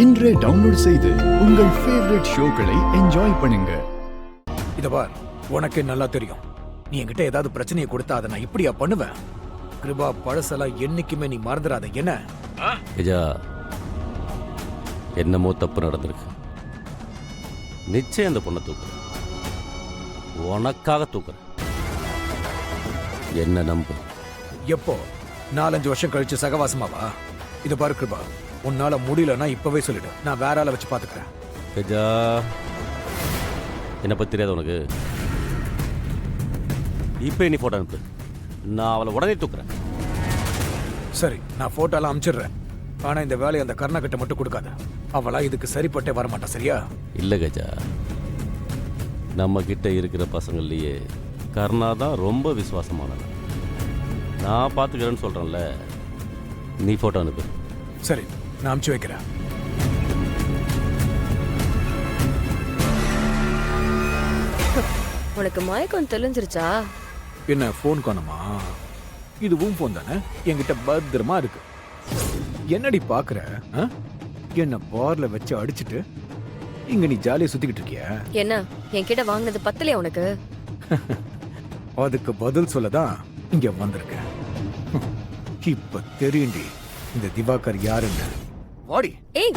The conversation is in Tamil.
இன்றே டவுன்லோட் செய்து உங்கள் ஃபேவரட் ஷோக்களை என்ஜாய் பண்ணுங்க. இத பார், உனக்கு நல்லா தெரியும். நீ என்கிட்ட ஏதாவது பிரச்சனையை கொடுத்தா அதை நான் இப்படியா பண்ணுவேன்? கிருபா, பழசெல்லாம் என்னைக்குமே நீ மறந்துடாத. என்ன விஜா, என்னமோ தப்பு நடந்திருக்கு. நிச்சயம் அந்த பொண்ணை தூக்குறேன். உனக்காக தூக்குறேன். என்ன நம்பு. எப்போ? 4-5 வருஷம் கழிச்சு சகவாசமாவா? இது பாரு கிருபா, உன்னால முடியலன்னா இப்பவே சொல்லிடு. நான் வேற ஆளை வச்சு பாத்துக்கிறேன். விஜா, என்னை பத்தி தெரியாது உனக்கு? இப்போ நீ போட்டோ அனுப்பு, நான் அவளை உடனே தூக்குறேன். சரி, நான் போட்டோலாம் அனுப்பிச்சிடுறேன். ஆனா இந்த வேலையை அந்த கர்ணாக்கிட்ட மட்டும் கொடுக்காத. அவளா இதுக்கு சரிப்பட்டே வரமாட்டா, சரியா? இல்லை கஜா, நம்ம கிட்ட இருக்கிற பசங்கள்லையே கர்ணா தான் ரொம்ப விசுவாசமானவன். நான் பார்த்துக்கிறேன்னு சொல்கிறேன்ல, நீ ஃபோட்டோ அனுப்பு. சரி, நான் அனுப்பிச்சு வைக்கிறேன். உனக்கு மயக்கம் தெளிஞ்சிருச்சா? என்ன ஃபோன் காணுமா? இதுவும் ஃபோன் தானே, என்கிட்ட பத்திரமா இருக்கு. என்னடி பாக்குற? என்ன பார்ல வச்சு அடிச்சிட்டு இங்க நீ ஜாலியா சுத்திக்கிட்டு இருக்கியா? என்ன என்கிட்ட வாங்கினது பத்தலையா உனக்கு? அதுக்கு பதில் சொல்லதான் இங்க வந்திருக்கேன். இப்ப தெரியுண்டி இந்த திவாகர் யாருன்னு. வாடி. ஏய்,